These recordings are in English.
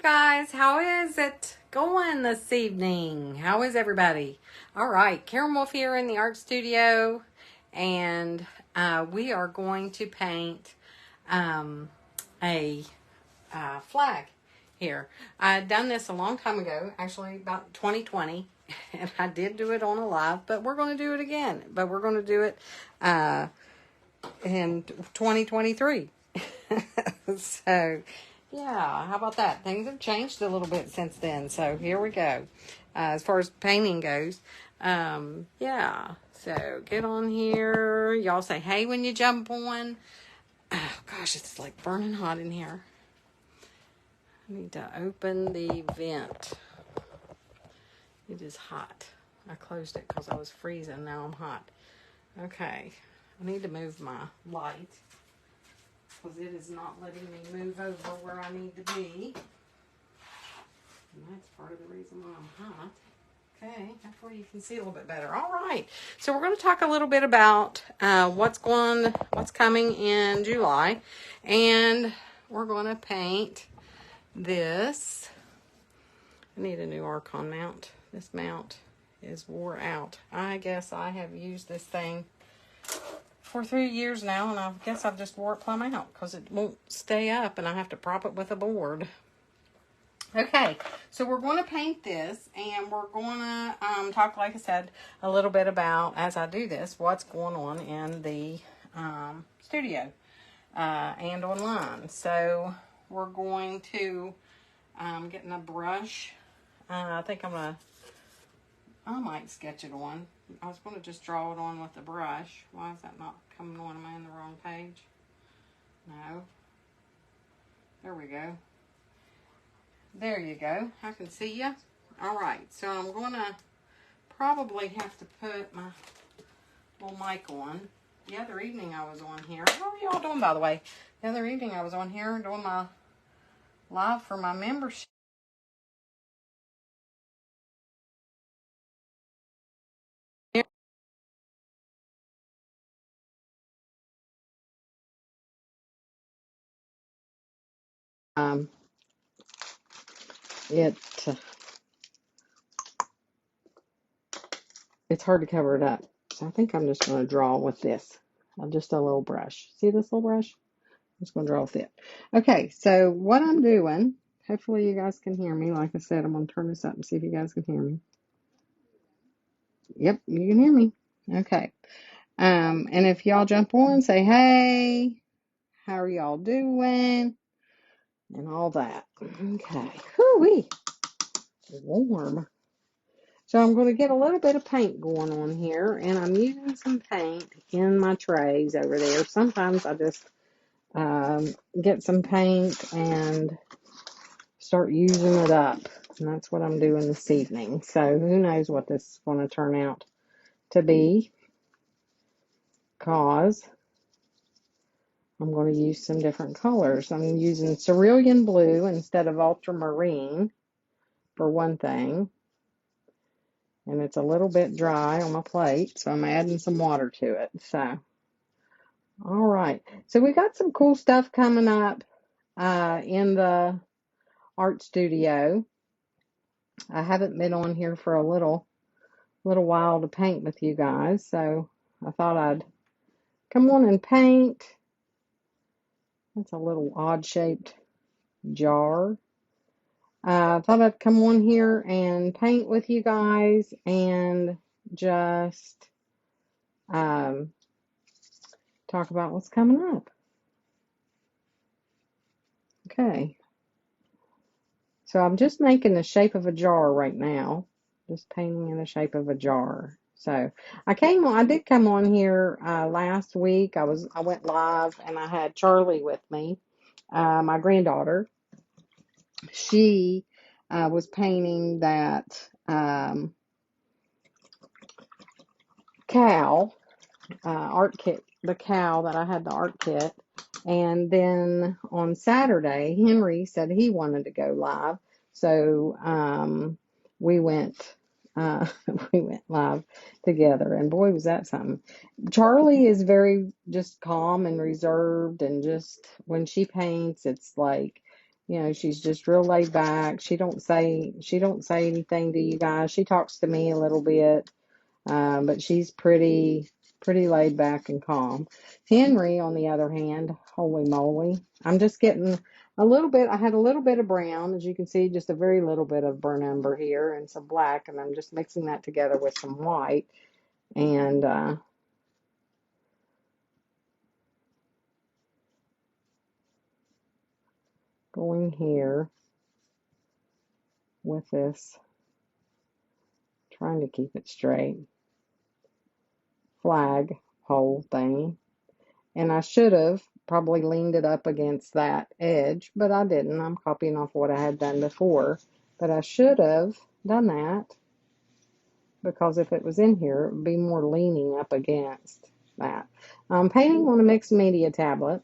guys, how is it going this evening? How is everybody? All right, Karen Wolf here in the art studio, and we are going to paint a flag here. I had done this a long time ago, actually about 2020, and I did do it on a live, but we're going to do it again. But we're going to do it in 2023. So, yeah, how about that? Things have changed a little bit since then. So here we go. As far as painting goes, yeah. So get on here. Y'all say hey when you jump on. Oh gosh, it's like burning hot in here. I need to open the vent. It is hot. I closed it because I was freezing. Now I'm hot. Okay. I need to move my light because it is not letting me move over where I need to be. And that's part of the reason why I'm hot. Okay, hopefully you can see a little bit better. All right, so we're going to talk a little bit about what's coming in July, and we're going to paint this. I need a new Archon mount. This mount is wore out. I guess I have used this thing for 3 years now, and I guess I've just wore it plumb out because it won't stay up, and I have to prop it with a board. Okay, so we're going to paint this, and we're going to talk, like I said, a little bit about, as I do this, what's going on in the studio and online. So we're going to get in a brush. I think I might sketch it on. I was going to just draw it on with the brush. Why is that not coming on? Am I in the wrong page? No. There we go. There you go. I can see you. All right. So I'm going to probably have to put my little mic on. The other evening I was on here. How are y'all doing, by the way? The other evening I was on here doing my live for my membership. It it's hard to cover it up. So I think I'm just going to draw with this. Just a little brush. See this little brush? I'm just going to draw with it. Okay, so what I'm doing, hopefully you guys can hear me. Like I said, I'm going to turn this up and see if you guys can hear me. Yep, you can hear me. Okay. And if y'all jump on, say, hey, how are y'all doing? And all that. Okay. Whoo-wee. Warm. So I'm going to get a little bit of paint going on here, and I'm using some paint in my trays over there. Sometimes I just get some paint and start using it up, and that's what I'm doing this evening. So who knows what this is going to turn out to be, because I'm going to use some different colors. I'm using cerulean blue instead of ultramarine for one thing. And it's a little bit dry on my plate, so I'm adding some water to it. So, all right. So we got some cool stuff coming up in the art studio. I haven't been on here for a little while to paint with you guys, so I thought I'd come on and paint. That's a little odd-shaped jar. I thought I'd come on here and paint with you guys and just talk about what's coming up. Okay. So I'm just making the shape of a jar right now. Just painting in the shape of a jar. So I did come on here last week. I went live and I had Charlie with me, my granddaughter. She was painting that cow art kit, the cow that I had the art kit. And then on Saturday, Henry said he wanted to go live, so we went we went live together, and boy, was that something. Charlie is very just calm and reserved, and just when she paints, it's like You know, she's just real laid back. She don't say anything to you guys. She talks to me a little bit, but she's pretty laid back and calm. Henry, on the other hand, holy moly, I'm just getting a little bit. I had a little bit of brown, as you can see, just a very little bit of burnt umber here and some black, and I'm just mixing that together with some white and going here with this, trying to keep it straight, flag pole thing. And I should have probably leaned it up against that edge, but I didn't. I'm copying off what I had done before. But I should have done that, because if it was in here, it would be more leaning up against that. I'm painting on a mixed media tablet,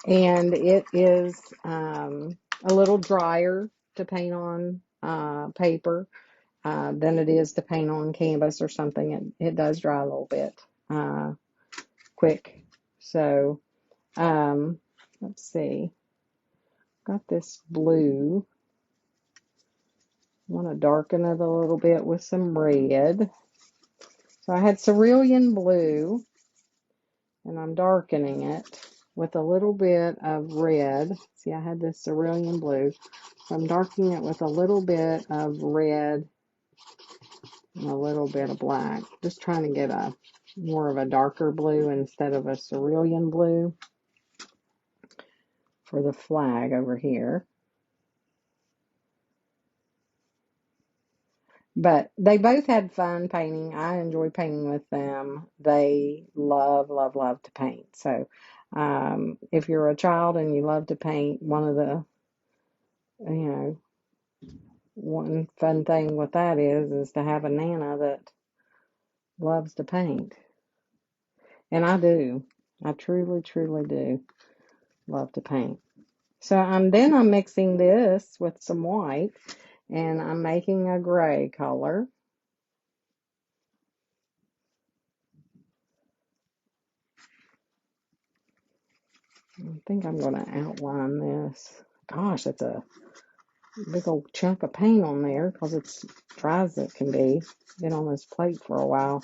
and it is a little drier to paint on paper than it is to paint on canvas or something. It does dry a little bit quick. So let's see. Got this blue. I want to darken it a little bit with some red. So I had cerulean blue, and I'm darkening it with a little bit of red. See, I had this cerulean blue. So I'm darkening it with a little bit of red and a little bit of black. Just trying to get a more of a darker blue instead of a cerulean blue for the flag over here. But they both had fun painting. I enjoyed painting with them. They love, love, love to paint. So if you're a child and you love to paint, you know, one fun thing with that is to have a Nana that loves to paint. And I do. I truly, truly do love to paint. So I'm mixing this with some white, and I'm making a gray color. I think I'm going to outline this. Gosh, that's a big old chunk of paint on there because it's dry as it can be. Been on this plate for a while.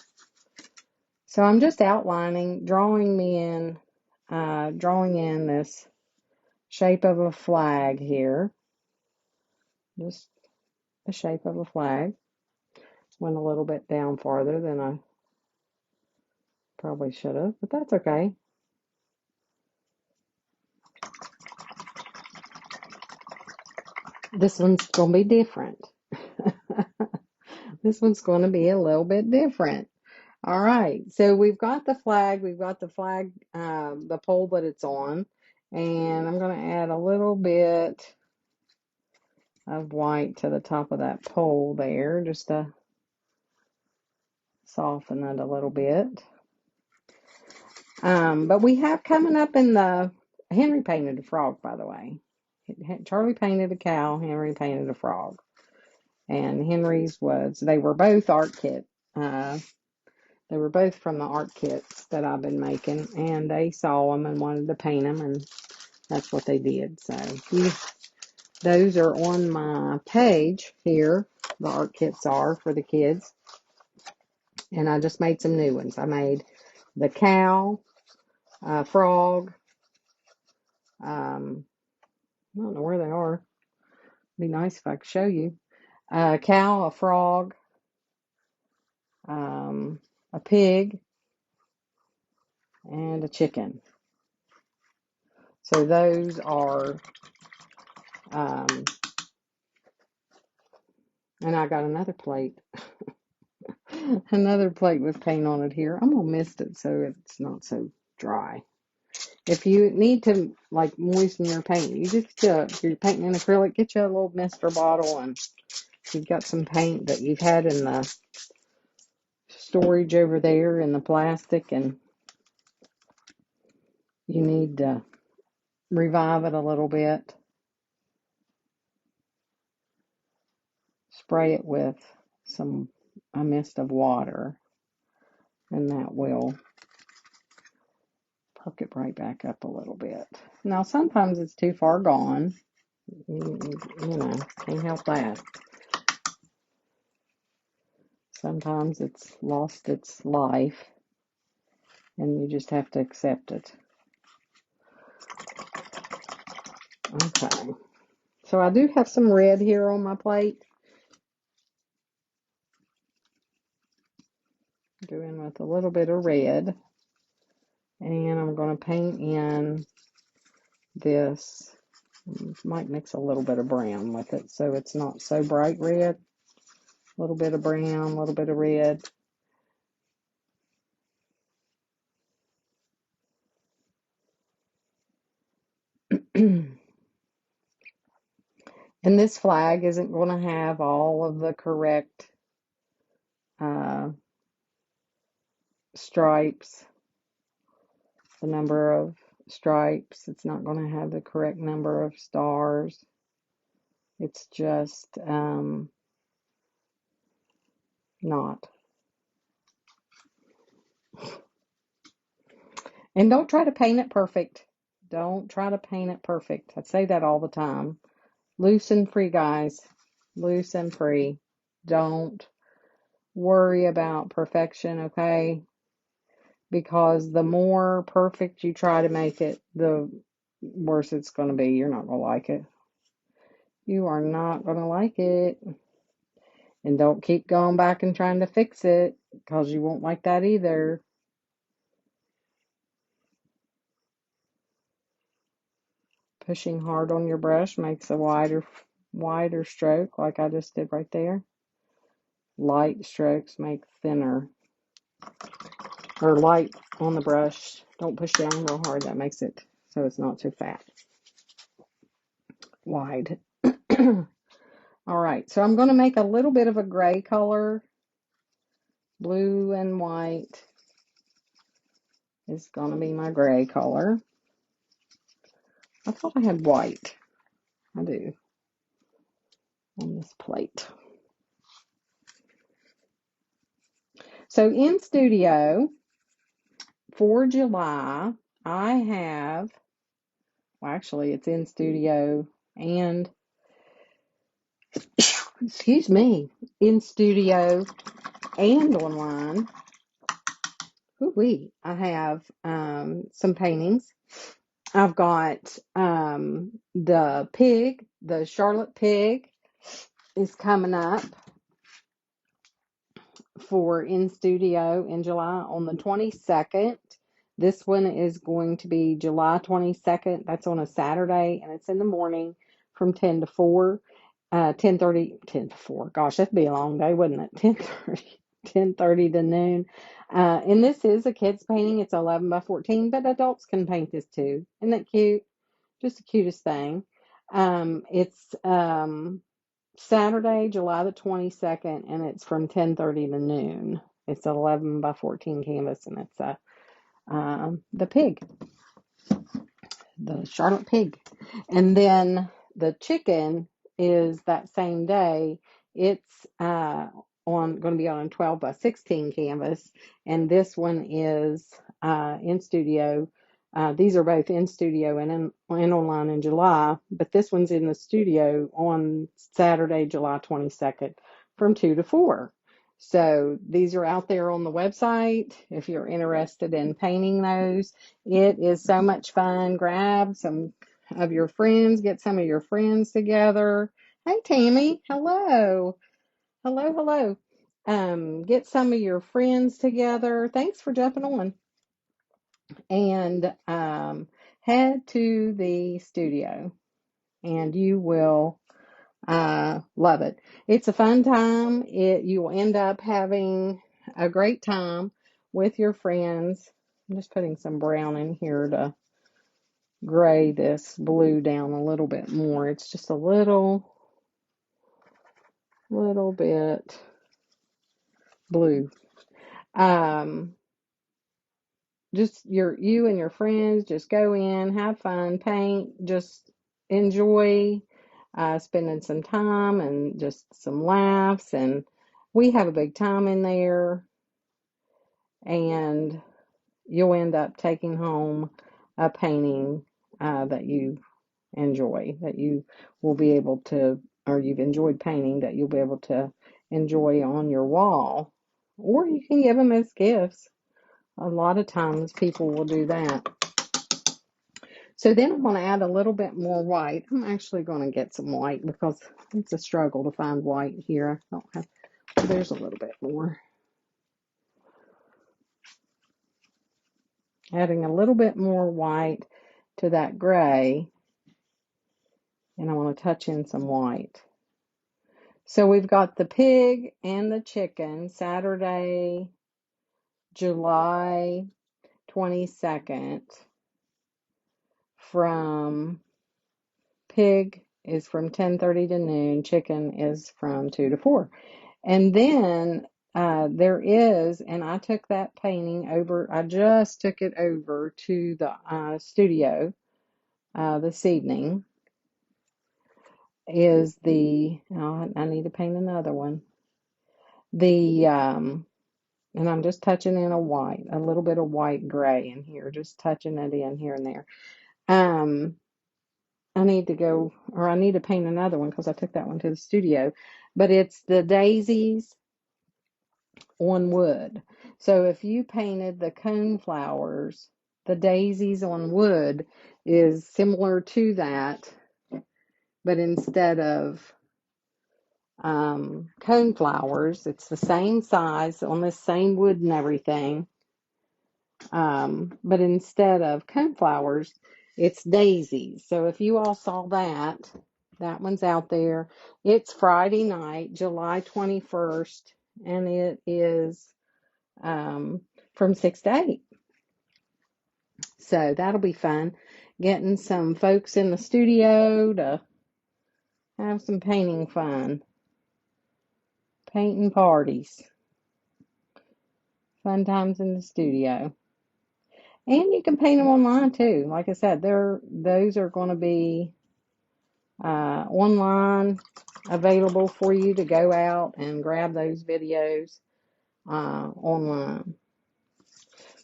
So I'm just outlining, drawing in this shape of a flag here. Just the shape of a flag. Went a little bit down farther than I probably should have, but that's okay. This one's going to be different. This one's going to be a little bit different. All right, so we've got the flag, the pole that it's on, and I'm going to add a little bit of white to the top of that pole there, just to soften it a little bit. But we have coming up in Henry painted a frog, by the way. Charlie painted a cow, Henry painted a frog. And they were both art kit. They were both from the art kits that I've been making, and they saw them and wanted to paint them, and that's what they did. So those are on my page here. The art kits are for the kids, and I just made some new ones. I made the cow, frog. I don't know where they are. It'd be nice if I could show you. A cow, a frog, a pig, and a chicken. So those are, and I got another plate, another plate with paint on it here. I'm gonna mist it so it's not so dry. If you need to like moisten your paint, you just if you're painting in acrylic, get you a little mister bottle, and you've got some paint that you've had in the storage over there in the plastic, and you need to revive it a little bit. Spray it with a mist of water, and that will perk it right back up a little bit. Now, sometimes it's too far gone. You know, can't help that. Sometimes it's lost its life, and you just have to accept it. Okay. So I do have some red here on my plate. Go in with a little bit of red. And I'm going to paint in this. Might mix a little bit of brown with it so it's not so bright red. A little bit of brown, a little bit of red. And this flag isn't going to have all of the correct stripes, the number of stripes. It's not going to have the correct number of stars. It's just not. And don't try to paint it perfect. Don't try to paint it perfect. I say that all the time. Loose and free, guys. Loose and free. Don't worry about perfection, okay? Because the more perfect you try to make it, the worse it's going to be. You're not going to like it. You are not going to like it. And don't keep going back and trying to fix it, because you won't like that either. Pushing hard on your brush makes a wider stroke, like I just did right there. Light strokes make thinner. Or light on the brush. Don't push down real hard. That makes it so it's not too fat. Wide. All right, so I'm going to make a little bit of a gray color. Blue and white is going to be my gray color. I thought I had white. I do. On this plate. So in studio for July, I have, well, actually it's in studio and, excuse me, in studio and online. Ooh-wee. I have some paintings. I've got the pig, the Charlotte pig is coming up for in studio in July on the 22nd. This one is going to be July 22nd. That's on a Saturday, and it's in the morning from 10 to 4. 10:30, 10 to 4. Gosh, that'd be a long day, wouldn't it? 10:30 to noon. And this is a kid's painting. It's 11 by 14, but adults can paint this too. Isn't that cute? Just the cutest thing. It's Saturday, July the 22nd, and it's from 10:30 to noon. It's 11 by 14 canvas, and it's the pig, the Charlotte pig. And then the chicken is that same day. It's going to be on a 12 by 16 canvas, and this one is in studio. These are both in studio and online in July, but this one's in the studio on Saturday, July 22nd from 2 to 4. So these are out there on the website if you're interested in painting those. It is so much fun. Grab some of your friends, get some of your friends together. Hey, Tammy. Hello. Hello, hello. Get some of your friends together. Thanks for jumping on. And head to the studio, and you will love it. It's a fun time. You will end up having a great time with your friends. I'm just putting some brown in here to gray this blue down a little bit more. It's just a little bit blue. Just you and your friends, just go in, have fun, paint, just enjoy spending some time and just some laughs. And we have a big time in there. And you'll end up taking home a painting that you enjoy, that you will be able to, or you've enjoyed painting, that you'll be able to enjoy on your wall. Or you can give them as gifts. A lot of times people will do that. So then I'm going to add a little bit more white. I'm actually going to get some white because it's a struggle to find white here. I don't have, there's a little bit more. Adding a little bit more white to that gray. And I want to touch in some white. So we've got the pig and the chicken, Saturday, July 22nd. From pig is from 10:30 to noon, chicken is from 2 to 4. And then there is, and I took that painting over, I just took it over to the studio this evening, is the, oh, I need to paint another one. And I'm just touching in a little bit of white gray in here, just touching it in here and there. I need to paint another one because I took that one to the studio, but it's the daisies on wood. So if you painted the cone flowers, the daisies on wood is similar to that, but instead of cone flowers, it's the same size on the same wood and everything. But instead of cone flowers, it's daisies. So if you all saw that, that one's out there. It's Friday night, July 21st, and it is from 6 to 8. So that'll be fun. Getting some folks in the studio to have some painting fun. Painting parties. Fun times in the studio. And you can paint them online too. Like I said, those are going to be online, available for you to go out and grab those videos online.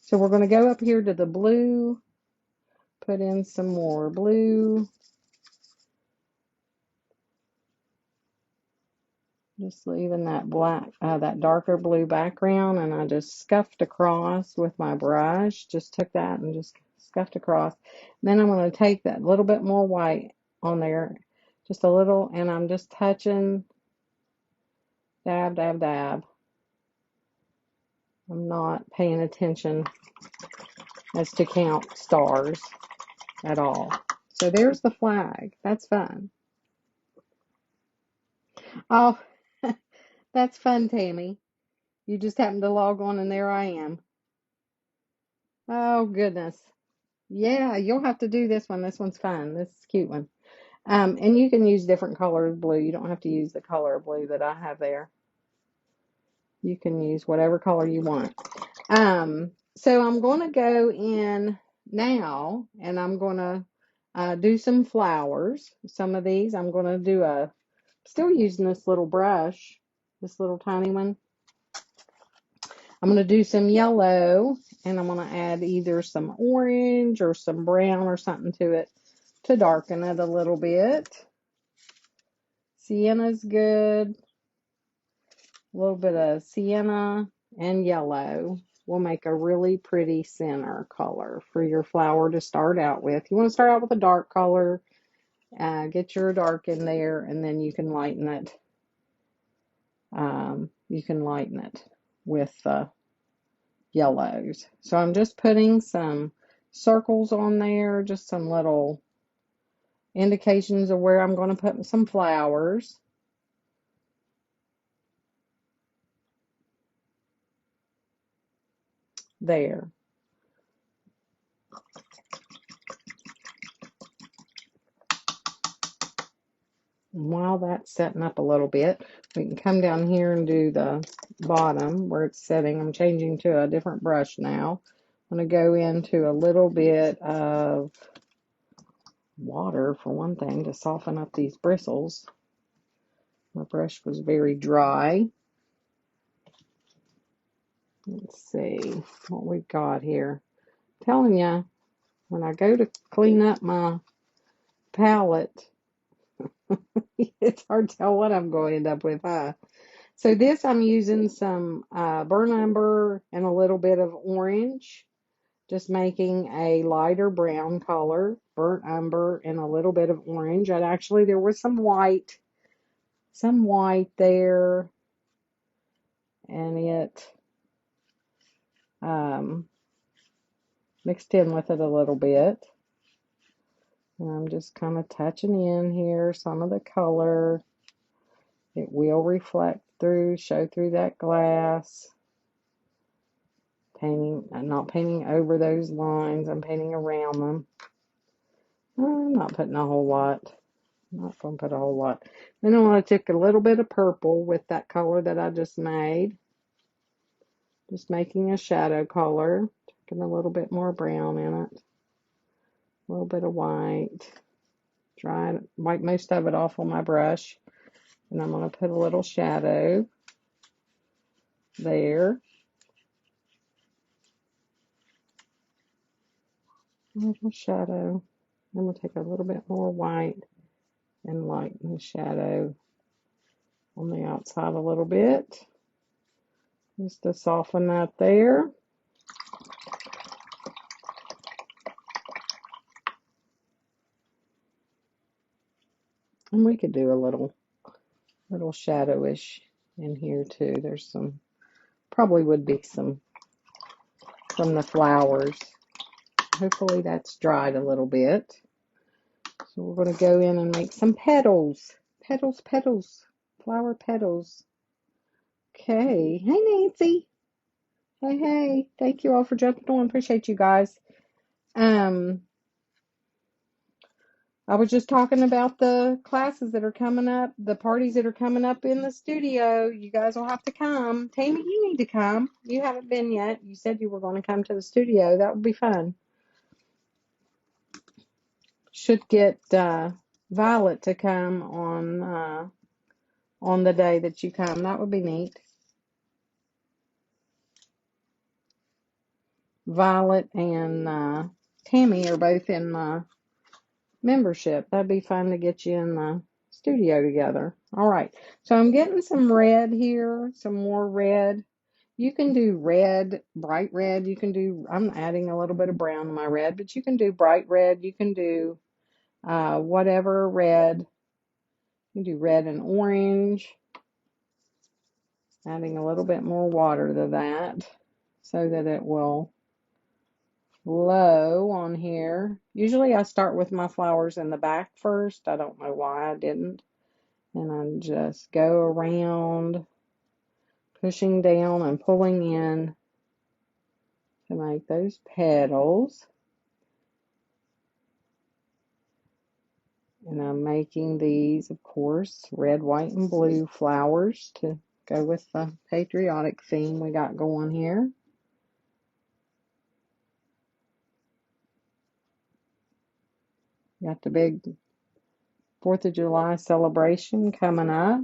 So we're going to go up here to the blue, put in some more blue. Just leaving that black, that darker blue background, and I just scuffed across with my brush. Just took that and just scuffed across. Then I'm going to take that little bit more white on there, just a little, and I'm just touching, dab, dab, dab. I'm not paying attention as to count stars at all. So there's the flag. That's fun. Oh, that's fun, Tammy. You just happened to log on and there I am. Oh, goodness. Yeah, you'll have to do this one. This one's fun. This is a cute one. And you can use different colors of blue. You don't have to use the color of blue that I have there. You can use whatever color you want. So I'm going to go in now and I'm going to do some flowers. Some of these I'm going to do still using this little brush, this little tiny one. I'm going to do some yellow and I'm going to add either some orange or some brown or something to it to darken it a little bit. Sienna's good. A little bit of sienna and yellow will make a really pretty center color for your flower to start out with. You want to start out with a dark color, get your dark in there, and then you can lighten it. You can lighten it with yellows. So I'm just putting some circles on there, just some little indications of where I'm going to put some flowers. There. And while that's setting up a little bit, we can come down here and do the bottom where it's setting. I'm changing to a different brush now. I'm going to go into a little bit of water for one thing to soften up these bristles. My brush was very dry. Let's see what we've got here. Telling you, when I go to clean up my palette, it's hard to tell what I'm going to end up with, huh? So this, I'm using some burnt umber and a little bit of orange, just making a lighter brown color, burnt umber and a little bit of orange. And actually, there was some white there, and it mixed in with it a little bit. And I'm just kind of touching in here some of the color. It will reflect through, show through that glass. Painting, I'm not painting over those lines, I'm painting around them. I'm not putting a whole lot. I'm not going to put a whole lot. Then I want to take a little bit of purple with that color that I just made. Just making a shadow color. Taking a little bit more brown in it. A little bit of white. Wipe most of it off on my brush. And I'm going to put a little shadow there. A little shadow. I'm going to take a little bit more white and lighten the shadow on the outside a little bit. Just to soften that there. And we could do a little shadowish in here too. There's some, probably would be some from the flowers. Hopefully that's dried a little bit. So we're going to go in and make some petals. Petals. Flower petals. Okay. Hey, Nancy. Hey. Thank you all for jumping on. Appreciate you guys. I was just talking about the classes that are coming up, the parties that are coming up in the studio. You guys will have to come. Tammy, you need to come. You haven't been yet. You said you were going to come to the studio. That would be fun. Should get Violet to come on the day that you come. That would be neat. Violet and Tammy are both in membership. That'd be fun to get you in the studio together. All right. So I'm getting some red here, some more red. You can do red, bright red. I'm adding a little bit of brown to my red, but you can do bright red. You can do whatever red. You can do red and orange. Adding a little bit more water to that so that it will flow on here. Usually I start with my flowers in the back first. I don't know why I didn't. And I just go around, pushing down and pulling in to make those petals. And I'm making these, of course, red, white, and blue flowers to go with the patriotic theme we got going here. Got the big 4th of July celebration coming up.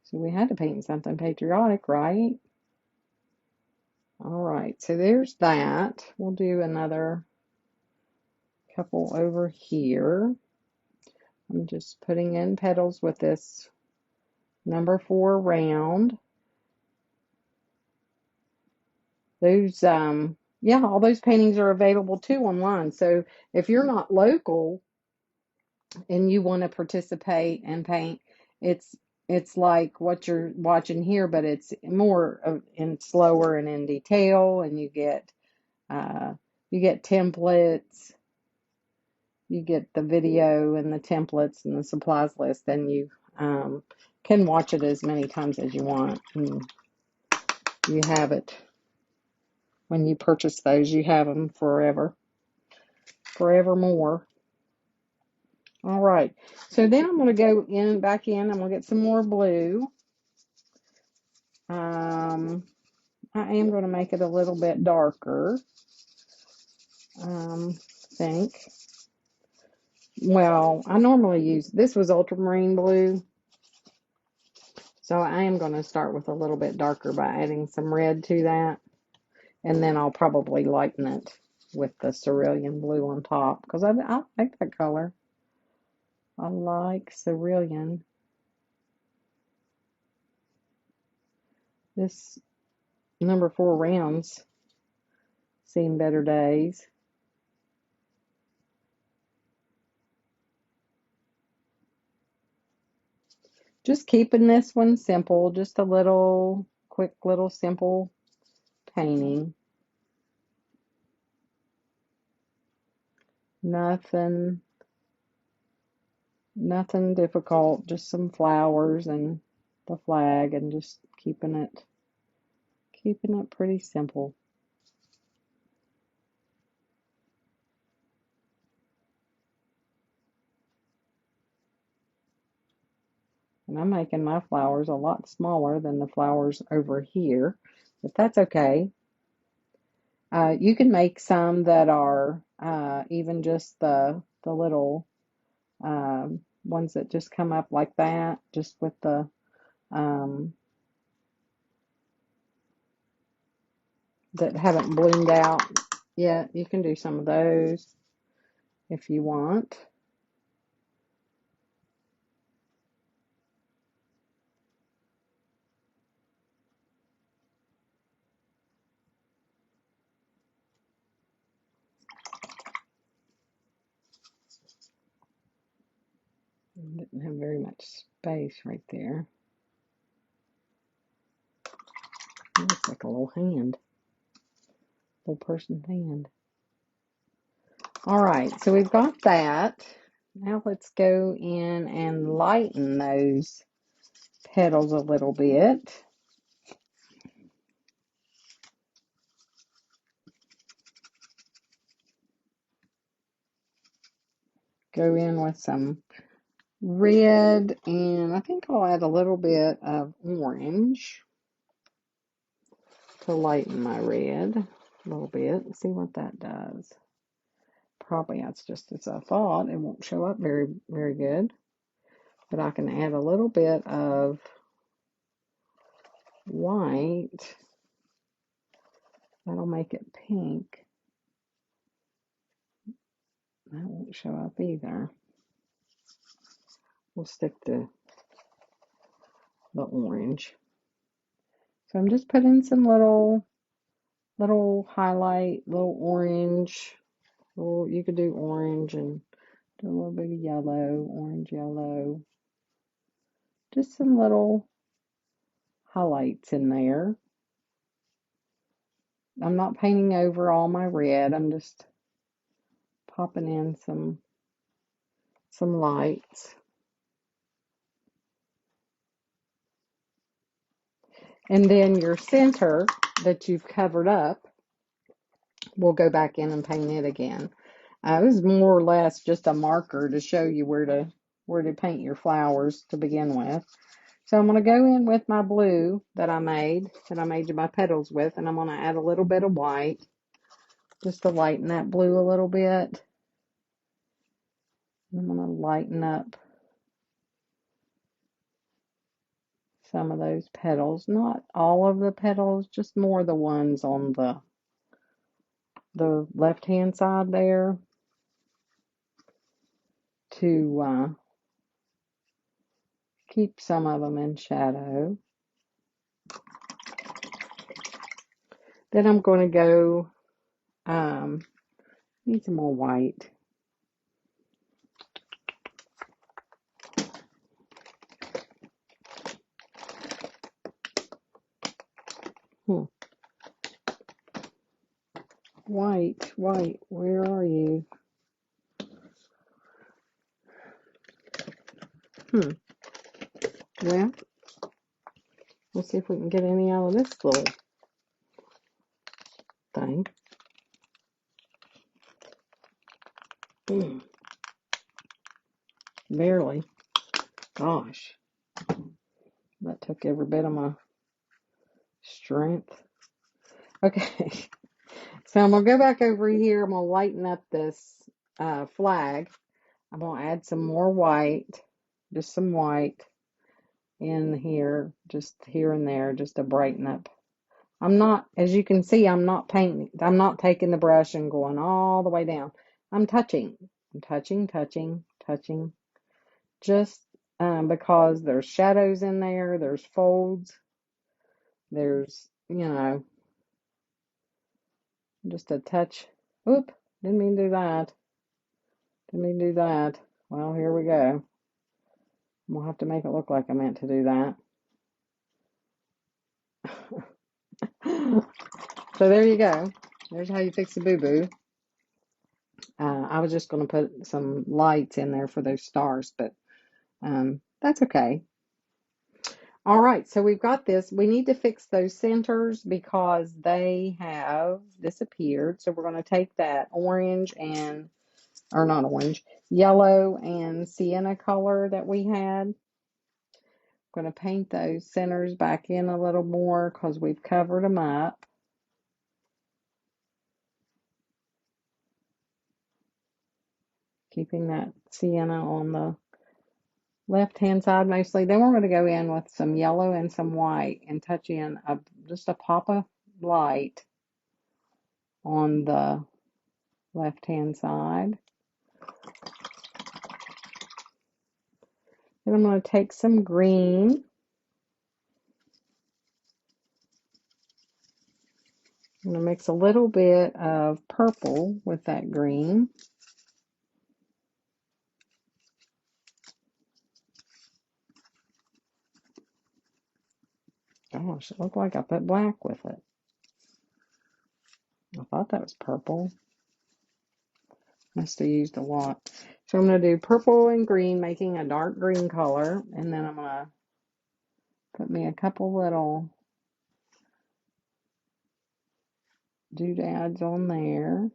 So we had to paint something patriotic, right? All right, so there's that. We'll do another couple over here. I'm just putting in petals with this number 4 round. Those, yeah, all those paintings are available too online. So if you're not local and you want to participate and paint, it's like what you're watching here, but it's more in slower and in detail, and you get templates, you get the video and the templates and the supplies list, and you can watch it as many times as you want, and you have it. When you purchase those, you have them forevermore. All right, so then I'm going to go back in. I'm going to get some more blue. I am going to make it a little bit darker. I think. Well, I normally use, this was ultramarine blue. So I am going to start with a little bit darker by adding some red to that. And then I'll probably lighten it with the cerulean blue on top because I like that color. I like cerulean. This number 4 rounds seen better days. Just keeping this one simple, just a little quick little simple painting. Nothing difficult, just some flowers and the flag and just keeping it pretty simple. And I'm making my flowers a lot smaller than the flowers over here, but that's okay. You can make some that are even just the little ones that just come up like that, just with the um, that haven't bloomed out yet. You can do some of those if you want. Didn't have very much space right there. It looks like a little hand, little person's hand. All right, so we've got that. Now let's go in and lighten those petals a little bit. Go in with some red, and I think I'll add a little bit of orange to lighten my red a little bit. See what that does. Probably that's just as I thought. It won't show up very, very good. But I can add a little bit of white. That'll make it pink. That won't show up either. We'll stick to the orange. So I'm just putting some little highlight, little orange. Well, you could do orange and do a little bit of yellow, orange, yellow. Just some little highlights in there. I'm not painting over all my red. I'm just popping in some lights. And then your center that you've covered up, we'll go back in and paint it again. It was more or less just a marker to show you where to paint your flowers to begin with. So I'm going to go in with my blue that I made my petals with, and I'm going to add a little bit of white just to lighten that blue a little bit. I'm going to lighten up some of those petals, not all of the petals, just more the ones on the left hand side there to keep some of them in shadow. Then I'm going to go need some more white. White, where are you? Well, we'll see if we can get any out of this little thing. Barely. Gosh. That took every bit of my strength. Okay. So I'm going to go back over here. I'm going to lighten up this flag. I'm going to add some more white. Just some white in here. Just here and there. Just to brighten up I'm not, as you can see, I'm not painting. I'm not taking the brush and going all the way down. I'm touching. I'm touching, touching, touching. Just because there's shadows in there, there's folds, there's, just a touch. Oop, didn't mean to do that. Didn't mean to do that. Well, here we go. We'll have to make it look like I meant to do that. So there you go. There's how you fix a boo-boo. I was just going to put some lights in there for those stars, but that's okay. All right, so we've got this. We need to fix those centers because they have disappeared. So we're going to take that orange and, or not orange, yellow and sienna color that we had. I'm going to paint those centers back in a little more because we've covered them up. Keeping that sienna on the left-hand side mostly. Then we're going to go in with some yellow and some white and touch in just a pop of light on the left-hand side. Then I'm going to take some green. I'm going to mix a little bit of purple with that green. Gosh, it looked like I put black with it. I thought that was purple. Must have used a lot. So I'm going to do purple and green, making a dark green color. And then I'm going to put me a couple little doodads on there.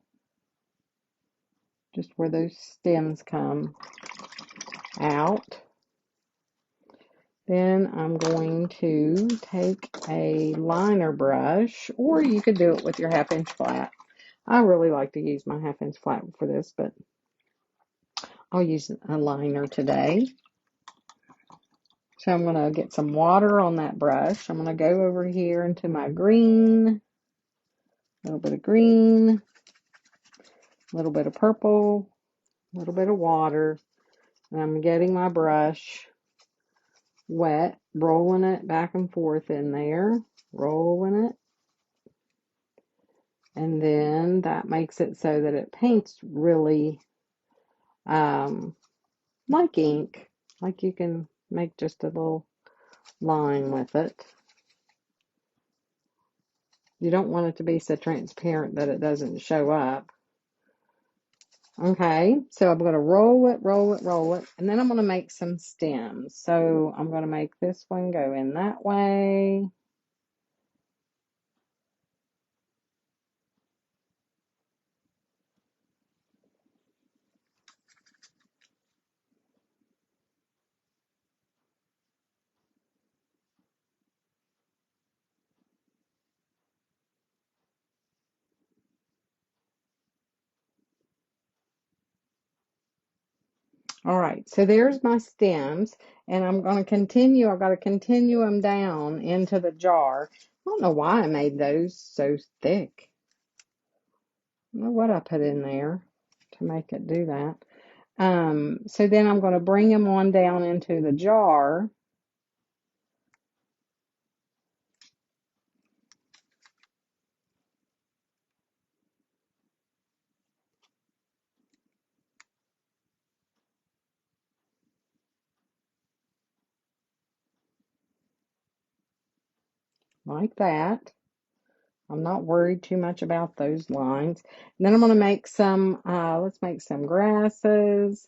Just where those stems come out. Then I'm going to take a liner brush, or you could do it with your 1/2 inch flat. I really like to use my 1/2 inch flat for this, but I'll use a liner today. So I'm going to get some water on that brush. I'm going to go over here into my green, a little bit of green, a little bit of purple, a little bit of water, and I'm getting my brush wet, rolling it back and forth in there, rolling it. And then that makes it so that it paints really like ink, like you can make just a little line with it. You don't want it to be so transparent that it doesn't show up. Okay, so I'm going to roll it, roll it, roll it, and then I'm going to make some stems. So I'm going to make this one go in that way. All right, so there's my stems, and I'm going to continue. I've got to continue them down into the jar. I don't know why I made those so thick. I don't know what I put in there to make it do that. So then I'm going to bring them on down into the jar. Like that. I'm not worried too much about those lines. And then I'm going to make some, let's make some grasses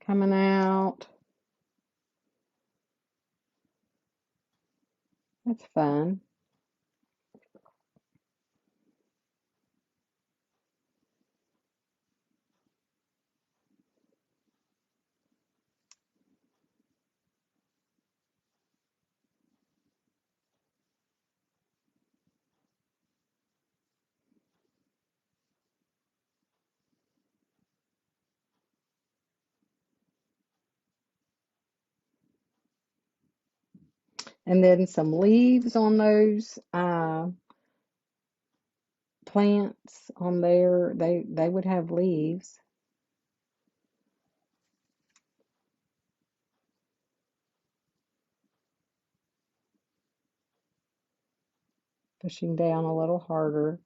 coming out. That's fun. And then some leaves on those plants on there. They would have leaves. Pushing down a little harder.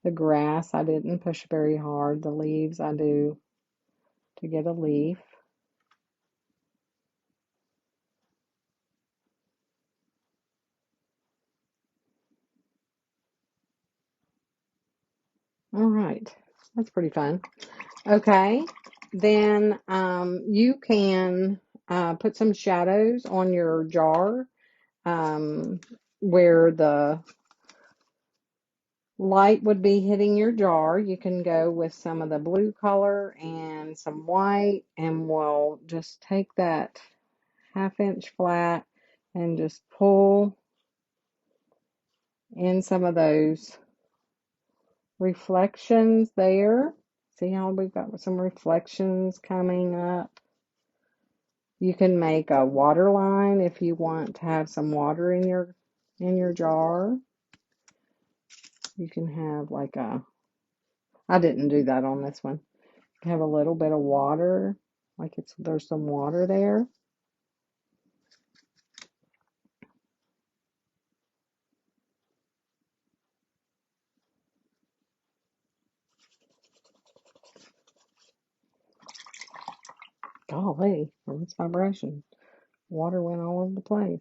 The grass, I didn't push very hard. The leaves, I do to get a leaf. All right, that's pretty fun. Okay, then you can put some shadows on your jar um, where the light would be hitting your jar. You can go with some of the blue color and some white, and we'll just take that 1/2 inch flat and just pull in some of those reflections there. See how we've got some reflections coming up? You can make a water line if you want to have some water in your jar. You can have like I didn't do that on this one. Have a little bit of water, like there's some water there. Golly, where's my brush? And water went all over the place.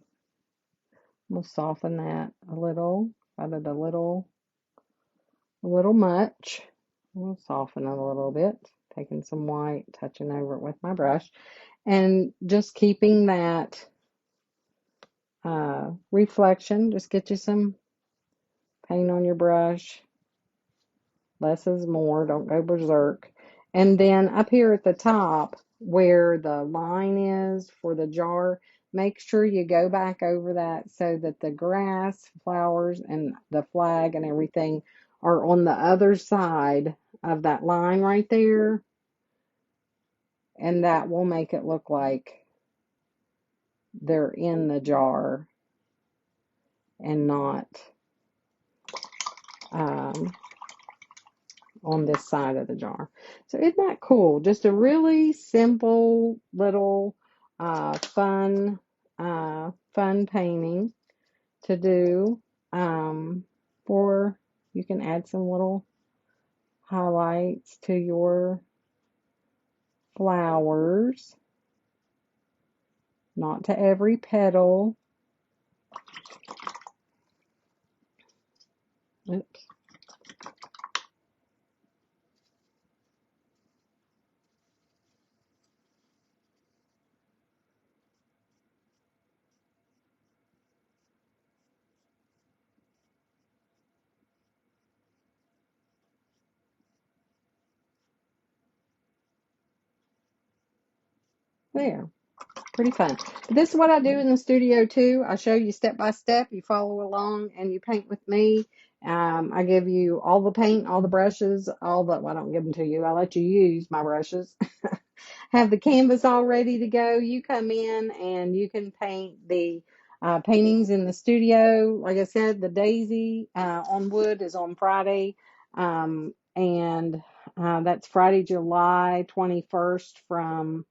We'll soften that a little. Got it a little much. We'll soften it a little bit. Taking some white, touching over it with my brush, and just keeping that reflection. Just get you some paint on your brush. Less is more. Don't go berserk. And then up here at the top, where the line is for the jar, make sure you go back over that so that the grass, flowers, and the flag and everything are on the other side of that line right there. And that will make it look like they're in the jar and not um, on this side of the jar. So isn't that cool? Just a really simple little fun painting to do. For you can add some little highlights to your flowers, not to every petal. Oops. There. Pretty fun. But this is what I do in the studio too. I show you step by step. You follow along and you paint with me. I give you all the paint, all the brushes, well, I don't give them to you. I let you use my brushes. Have the canvas all ready to go. You come in and you can paint the paintings in the studio. Like I said, the daisy on wood is on Friday. And that's Friday, July 21st from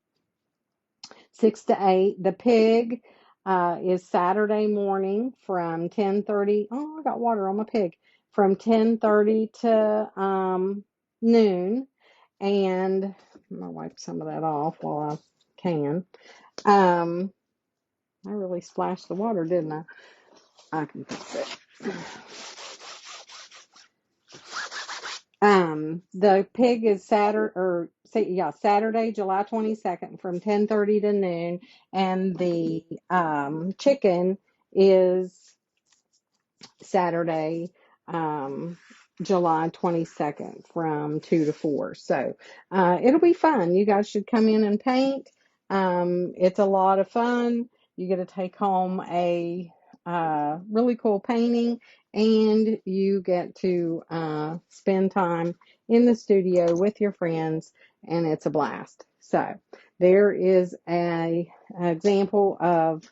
6 to 8. The pig is Saturday morning from 10:30. Oh, I got water on my pig. From 10:30 to noon. And I'm going to wipe some of that off while I can. I really splashed the water, didn't I? I can fix it. The pig is Saturday, July 22nd from 10:30 to noon, and the chicken is Saturday, July 22nd from 2 to 4. So it'll be fun. You guys should come in and paint. It's a lot of fun. You get to take home a really cool painting, and you get to spend time in the studio with your friends, and it's a blast. So there is an example of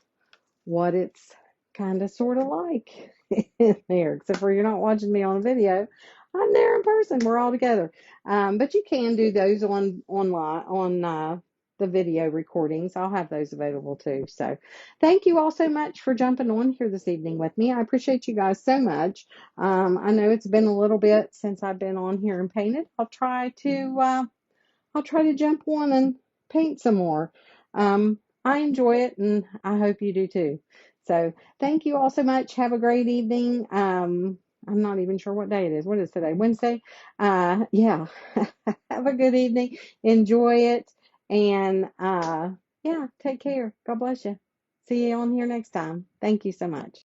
what it's kind of sort of like in there, except for you're not watching me on a video. I'm there in person. We're all together. But you can do those online on the video recordings. I'll have those available too. So thank you all so much for jumping on here this evening with me. I appreciate you guys so much. I know it's been a little bit since I've been on here and painted. I'll try to jump on and paint some more. I enjoy it, and I hope you do too. So thank you all so much. Have a great evening. I'm not even sure what day it is. What is today? Wednesday? Yeah. Have a good evening. Enjoy it. And yeah, take care. God bless you. See you on here next time. Thank you so much.